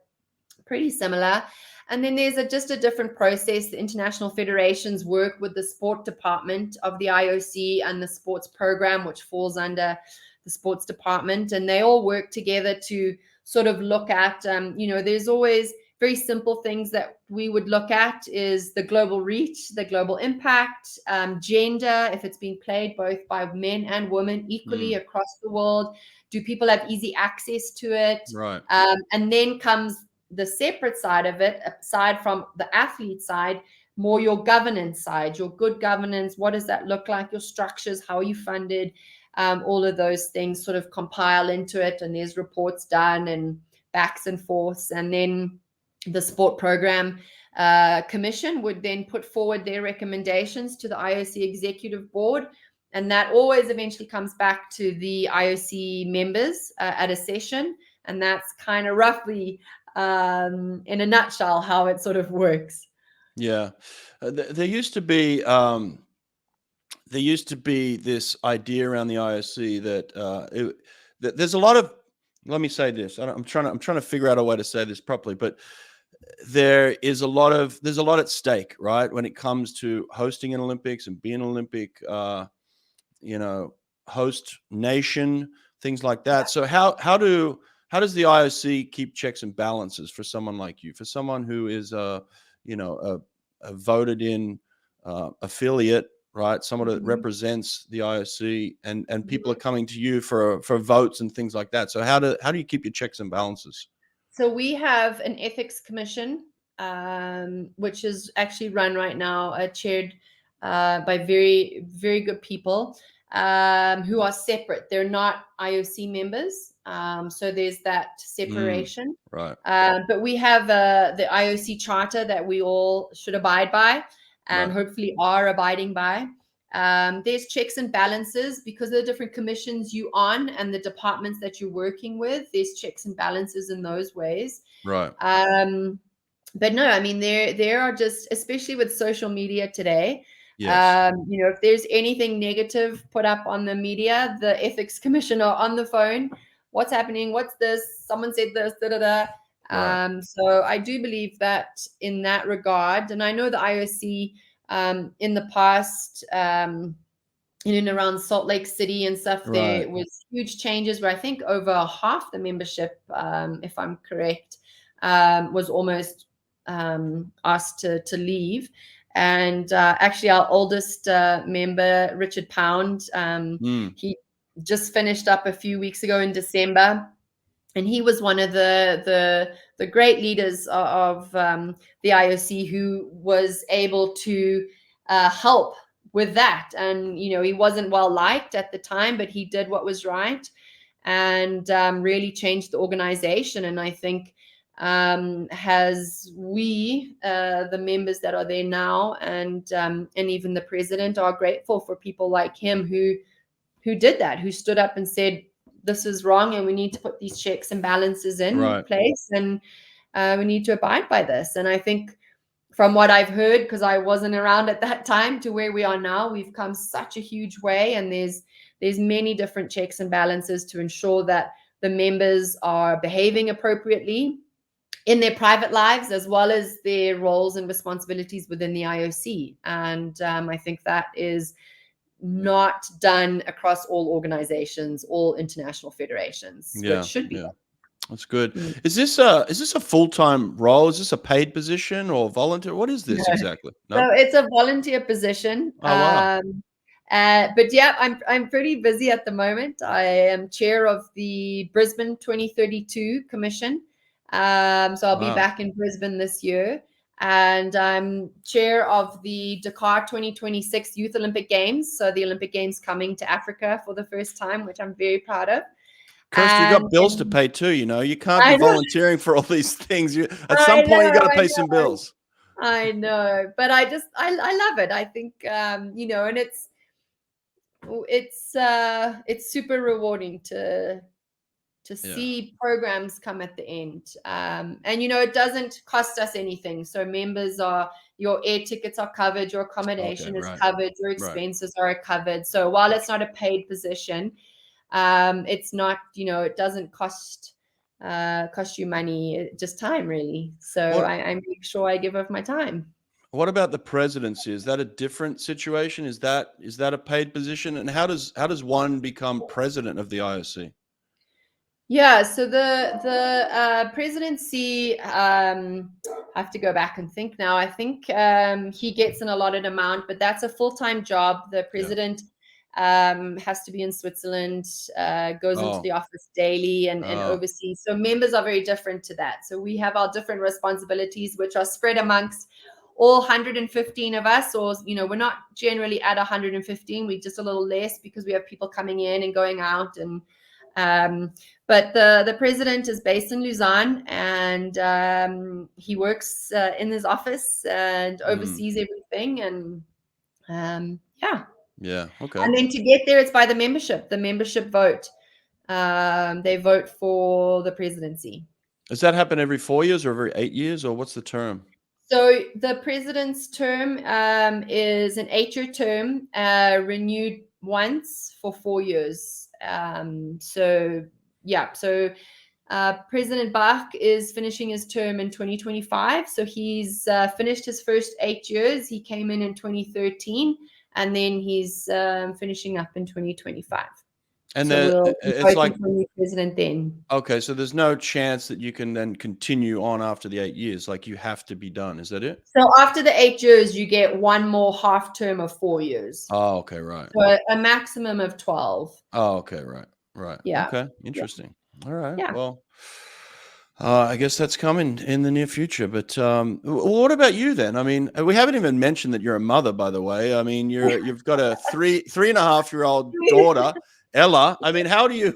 pretty similar. And then there's just a different process. The international federations work with the sport department of the IOC and the sports program, which falls under the sports department. And they all work together to sort of look at, there's always very simple things that we would look at is the global reach, the global impact, gender, if it's being played both by men and women equally across the world. Do people have easy access to it? Right. And then comes the separate side of it, aside from the athlete side, more your governance side, your good governance. What does that look like? Your structures, how are you funded? All of those things sort of compile into it, and there's reports done and backs and forths. And then the sport program commission would then put forward their recommendations to the IOC executive board. And that always eventually comes back to the IOC members at a session. And that's kind of roughly, in a nutshell, how it sort of works. Yeah. There used to be this idea around the IOC that that there's a lot of, let me say this. I'm trying to figure out a way to say this properly, but there's a lot at stake, right? When it comes to hosting an Olympics and being an Olympic, host nation, things like that. So how does the IOC keep checks and balances for someone like you, for someone who is a voted in affiliate, right? Someone that represents the IOC, and people are coming to you for votes and things like that. So how do you keep your checks and balances? So we have an ethics commission, which is actually run right now, chaired by very, very good people who are separate. They're not IOC members. So there's that separation. Right. But we have the IOC charter that we all should abide by, and hopefully are abiding by. There's checks and balances because of the different commissions you on and the departments that you're working with. There's checks and balances in those ways. Right. But no, I mean, there are just, especially with social media today, Yes. if there's anything negative put up on the media, the ethics commissioner on the phone, what's happening? What's this? Someone said this, da, da, da. Right. So I do believe that in that regard, and I know the IOC in the past, in and around Salt Lake City and stuff, there was huge changes where I think over half the membership, if I'm correct, was almost asked to leave. And actually our oldest member, Richard Pound, he just finished up a few weeks ago in December. And he was one of the great leaders of the IOC who was able to help with that. And, he wasn't well liked at the time, but he did what was right and really changed the organization. And I think the members that are there now and even the president are grateful for people like him who did that, who stood up and said, this is wrong and we need to put these checks and balances in place, and we need to abide by this. And I think from what I've heard, because I wasn't around at that time, to where we are now, we've come such a huge way, and there's many different checks and balances to ensure that the members are behaving appropriately in their private lives as well as their roles and responsibilities within the IOC. And I think that is not done across all organizations, all international federations, which should be done. That's good. Is this a full-time role? Is this a paid position or volunteer? What is this exactly? No? So it's a volunteer position. Oh, wow. But yeah, I'm pretty busy at the moment. I am chair of the Brisbane 2032 Commission. So I'll be back in Brisbane this year. And I'm chair of the Dakar 2026 Youth Olympic Games. So the Olympic Games coming to Africa for the first time, which I'm very proud of. Kirsty, you got bills to pay too, You can't be volunteering for all these things. At some point, you got to pay some bills. I know, but I love it. I think, and it's super rewarding to to Yeah. see programs come at the end. And, you know, it doesn't cost us anything. So members your air tickets are covered, your accommodation is right. covered, your Right. expenses are covered. So while it's not a paid position, it's not, you know, it doesn't cost you money, just time really. So What I make sure I give of my time. What about the presidency? Is that a different situation? Is that a paid position? And how does one become president of the IOC? Yeah, so the presidency, I have to go back and think now. I think he gets an allotted amount, but that's a full-time job. The president has to be in Switzerland, goes into the office daily and oversees. So members are very different to that. So we have our different responsibilities, which are spread amongst all 115 of us, or, you know, we're not generally at 115. We're just a little less because we have people coming in and going out. And but the president is based in Lausanne, and he works in his office and oversees everything. And Yeah. Okay. and then to get there, it's by the membership vote. They vote for the presidency. Does that happen every 4 years or every 8 years, or what's the term? So the president's term is an 8-year term, renewed once for 4 years. So President Bach is finishing his term in 2025. So he's finished his first 8 years. He came in 2013, and then he's finishing up in 2025. And so then we'll be it's voting like, for a new president then. okay, so there's no chance that you can then continue on after the 8 years. Like, you have to be done. Is that it? So after the 8 years, you get one more half term of 4 years. Oh, okay, right. So a maximum of 12. Oh, okay, right. Yeah. Okay, interesting. All right. Yeah. Well, I guess that's coming in the near future. But what about you then? I mean, we haven't even mentioned that you're a mother, by the way. I mean, you've got a 3.5-year-old daughter, Ella. I mean, how do you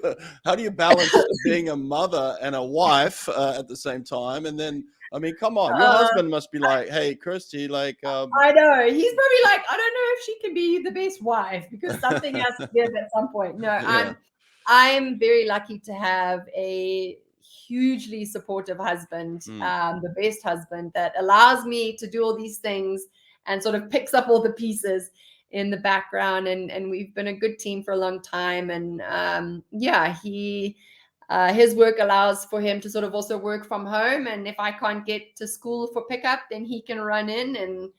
balance being a mother and a wife at the same time? And then, I mean, come on, your husband must be like, "Hey, Kirsty, like." I know, he's probably like, I don't know if she can be the best wife, because something has to give at some point. No, Yeah. I'm very lucky to have a hugely supportive husband, the best husband, that allows me to do all these things and sort of picks up all the pieces in the background. And we've been a good team for a long time. And his work allows for him to sort of also work from home. And if I can't get to school for pickup, then he can run in. And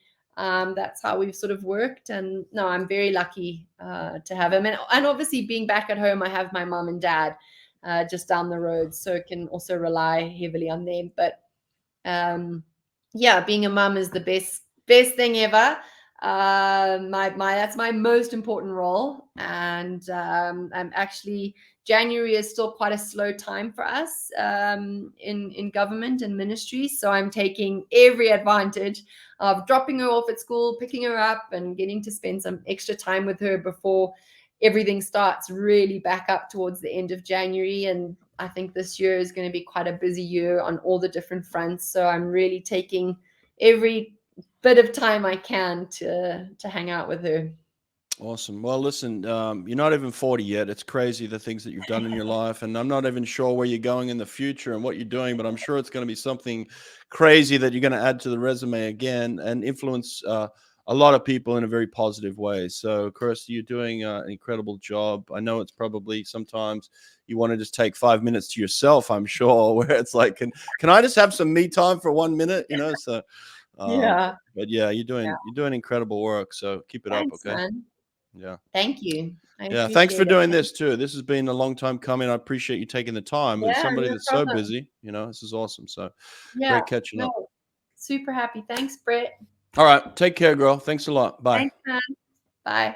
that's how we've sort of worked. And no, I'm very lucky to have him. And obviously being back at home, I have my mom and dad just down the road, so can also rely heavily on them. But being a mom is the best thing ever. That's my most important role. And I'm actually, January is still quite a slow time for us in government and ministry. So I'm taking every advantage of dropping her off at school, picking her up, and getting to spend some extra time with her before everything starts really back up towards the end of January. And I think this year is going to be quite a busy year on all the different fronts. So I'm really taking every bit of time I can to hang out with her. Awesome. Well, listen, you're not even 40 yet. It's crazy the things that you've done in your life, and I'm not even sure where you're going in the future and what you're doing, but I'm sure it's going to be something crazy that you're going to add to the resume again and influence a lot of people in a very positive way. So, Kirsty, you're doing an incredible job. I know it's probably sometimes you want to just take 5 minutes to yourself, I'm sure, where it's like, can I just have some me time for 1 minute? You know, so but yeah, you're doing incredible work. So keep it Thanks, up, okay? man. Yeah. Thank you. Yeah. Thanks for doing this too. This has been a long time coming. I appreciate you taking the time. As Yeah, somebody no that's so problem. busy, this is awesome. So Yeah, great catching up. super happy. Thanks, Brett. All right. Take care, girl. Thanks a lot. Bye. Thanks, man. Bye.